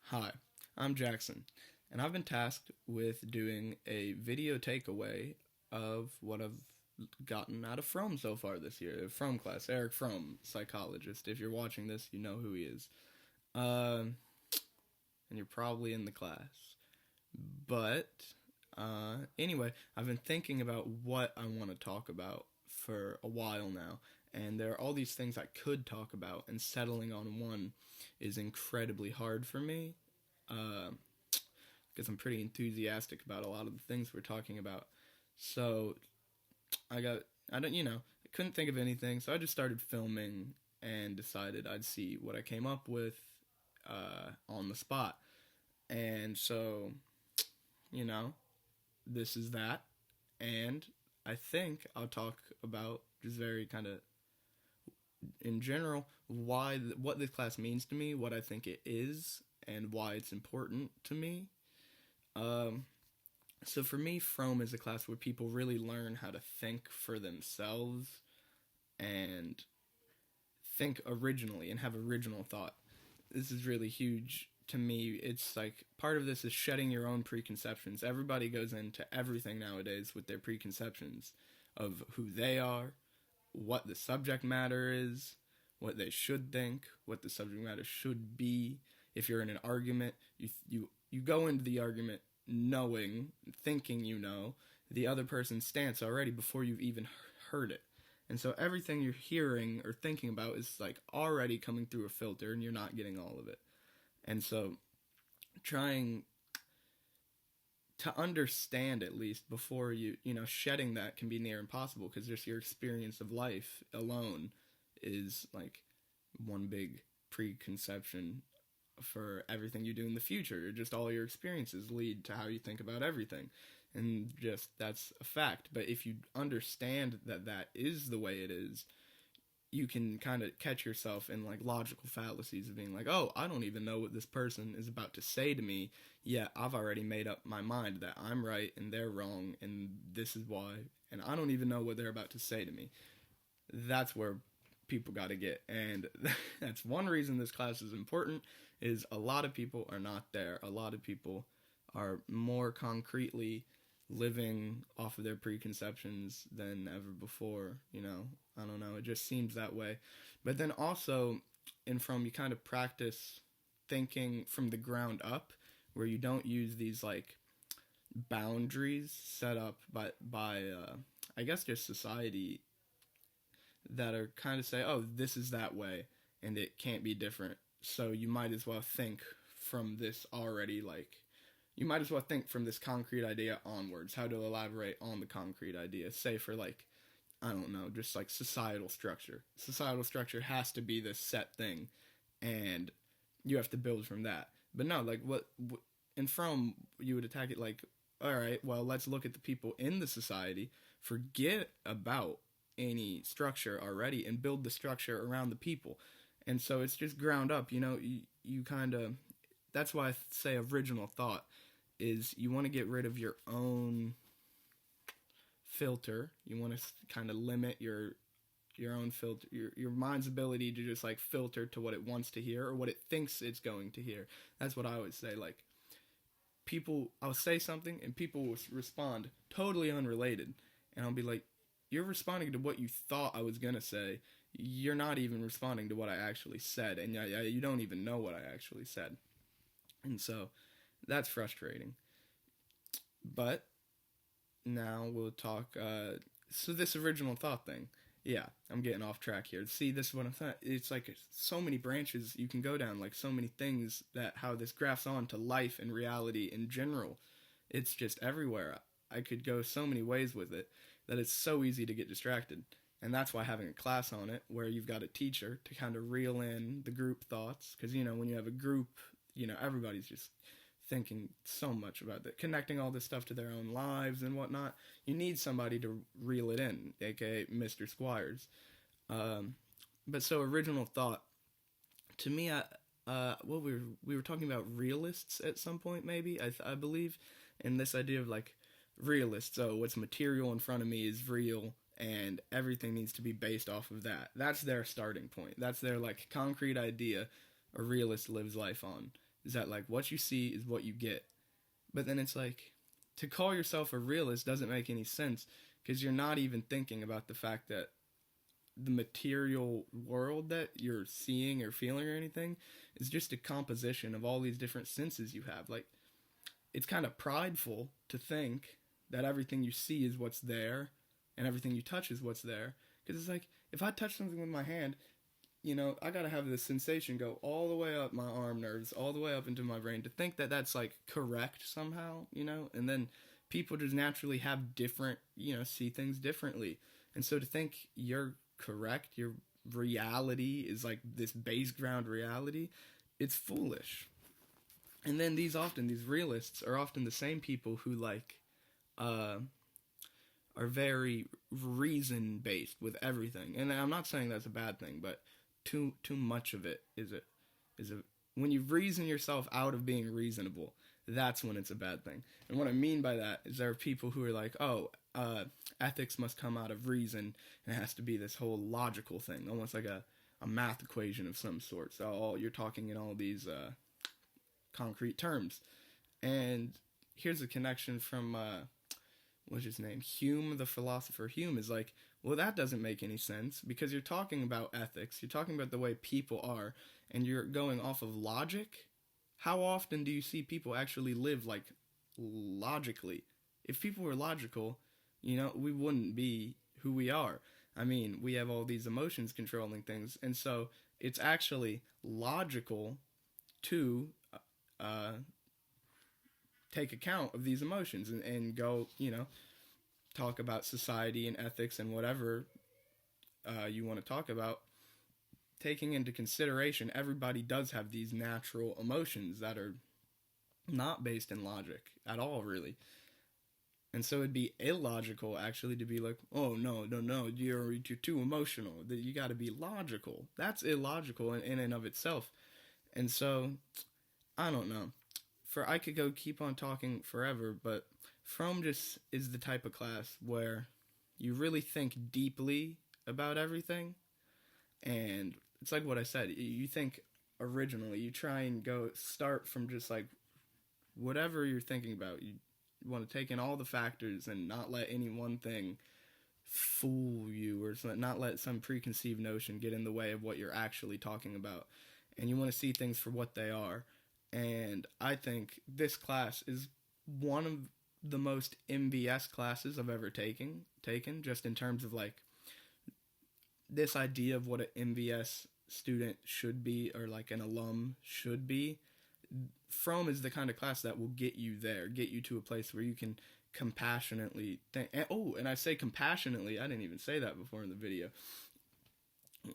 Hi, I'm Jackson, and I've been tasked with doing a video takeaway of what I've gotten out of Fromm so far this year. Fromm class, Eric Fromm, psychologist. If you're watching this, you know who he is. And you're probably in the class. But anyway, I've been thinking about what I want to talk about for a while now, and there are all these things I could talk about, and settling on one is incredibly hard for me. Uh, because I'm pretty enthusiastic about a lot of the things we're talking about. So I got I don't I couldn't think of anything, so I just started filming and decided I'd see what I came up with on the spot. And so you know this is that, and I think I'll talk about just very kind of in general what this class means to me, what I think it is, and why it's important to me. Um, So for me, Fromm is a class where people really learn how to think for themselves and think originally and have original thought. This is really huge to me. It's like part of this is shedding your own preconceptions. Everybody goes into everything nowadays with their preconceptions of who they are, what the subject matter is, what they should think, what the subject matter should be. If you're in an argument, you go into the argument knowing, thinking you know the other person's stance already before you've even heard it. And so everything you're hearing or thinking about is like already coming through a filter and you're not getting all of it. And so trying to understand at least before shedding that can be near impossible because just your experience of life alone is like one big preconception for everything you do in the future. Just all your experiences lead to how you think about everything. And just that's a fact. But if you understand that that is the way it is, you can kind of catch yourself in like logical fallacies of being like, oh, I don't even know what this person is about to say to me. Yet I've already made up my mind that I'm right and they're wrong and this is why. And I don't even know what they're about to say to me. That's where people got to get. And that's one reason this class is important is a lot of people are not there. A lot of people are more concretely living off of their preconceptions than ever before. I don't know. It just seems that way. But then also in Fromm, you kind of practice thinking from the ground up where you don't use these like boundaries set up by I guess just society that are kind of say, oh, this is that way and it can't be different. So you might as well think from this already, like, you might as well think from this concrete idea onwards, how to elaborate on the concrete idea. Say for like, I don't know, just like societal structure. Societal structure has to be this set thing and you have to build from that. But no, like and from you would attack it like, all right, well, let's look at the people in the society, forget about any structure already and build the structure around the people. And so it's just ground up, you kind of, that's why I say original thought is you want to get rid of your own filter. You want to kind of limit your own filter, your mind's ability to just like filter to what it wants to hear or what it thinks it's going to hear. That's what I always say. Like, I'll say something and people will respond totally unrelated. And I'll be like, you're responding to what you thought I was going to say. You're not even responding to what I actually said. And you don't even know what I actually said. And so that's frustrating. But now we'll talk. So this original thought thing. Yeah, I'm getting off track here. See, this is what I'm saying. It's like so many branches you can go down, like so many things that how this graphs on to life and reality in general. It's just everywhere. I could go so many ways with it that it's so easy to get distracted. And that's why having a class on it where you've got a teacher to kind of reel in the group thoughts. Because, when you have a group, everybody's just thinking so much about that, connecting all this stuff to their own lives and whatnot. You need somebody to reel it in, aka Mr. Squires. But so original thought, to me, we were talking about realists at some point, maybe, I believe, and this idea of like realists. So what's material in front of me is real, and everything needs to be based off of that. That's their starting point. That's their like concrete idea a realist lives life on. is that like what you see is what you get. But then it's like, to call yourself a realist doesn't make any sense, because you're not even thinking about the fact that the material world that you're seeing or feeling or anything is just a composition of all these different senses you have. Like, it's kind of prideful to think that everything you see is what's there and everything you touch is what's there. Because it's like, if I touch something with my hand, I gotta have this sensation go all the way up my arm nerves, all the way up into my brain, to think that that's like correct somehow, and then people just naturally have different, see things differently. And so to think you're correct, your reality is like this base ground reality, it's foolish. And then these realists are often the same people who like are very reason based with everything. And I'm not saying that's a bad thing, but too much of it is a when you reason yourself out of being reasonable, that's when it's a bad thing. And what I mean by that is there are people who are like, ethics must come out of reason, and it has to be this whole logical thing, almost like a math equation of some sort. So you're talking in all these concrete terms. And here's a connection from what's his name, Hume, the philosopher. Hume is like, well, that doesn't make any sense, because you're talking about ethics, you're talking about the way people are, and you're going off of logic. How often do you see people actually live like logically? If people were logical, we wouldn't be who we are. I mean, we have all these emotions controlling things, and so it's actually logical to take account of these emotions and go, talk about society and ethics and whatever you want to talk about, taking into consideration everybody does have these natural emotions that are not based in logic at all, really. And so it'd be illogical, actually, to be like, oh, no, you're too emotional. You got to be logical. That's illogical in and of itself. And so, I don't know. I could keep on talking forever, but Fromm just is the type of class where you really think deeply about everything. And it's like what I said. You think originally. You try and start from just like whatever you're thinking about. You want to take in all the factors and not let any one thing fool you, or not let some preconceived notion get in the way of what you're actually talking about. And you want to see things for what they are. And I think this class is one of the most MVS classes I've ever taken, just in terms of like this idea of what an MVS student should be, or like an alum should be. Fromm is the kind of class that will get you there, get you to a place where you can compassionately think. And I say compassionately, I didn't even say that before in the video.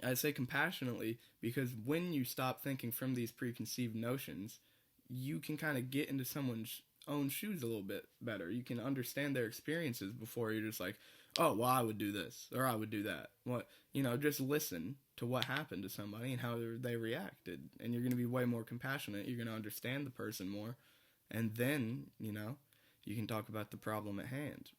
I say compassionately because when you stop thinking from these preconceived notions, you can kind of get into someone's own shoes a little bit better. You can understand their experiences before you're just like, oh, well, I would do this, or I would do that. Just listen to what happened to somebody and how they reacted. And you're going to be way more compassionate. You're going to understand the person more. And then, you can talk about the problem at hand.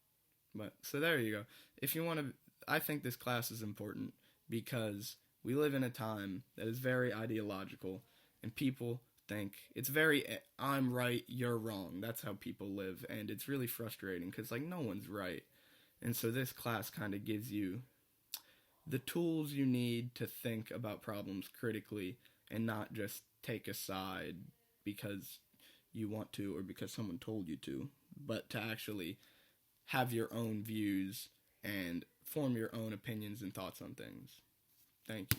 But, so there you go. If you want to, I think this class is important because we live in a time that is very ideological, and people think it's very, I'm right, you're wrong. That's how people live, and it's really frustrating because, like, no one's right. And so this class kind of gives you the tools you need to think about problems critically and not just take a side because you want to or because someone told you to, but to actually have your own views and form your own opinions and thoughts on things. Thank you.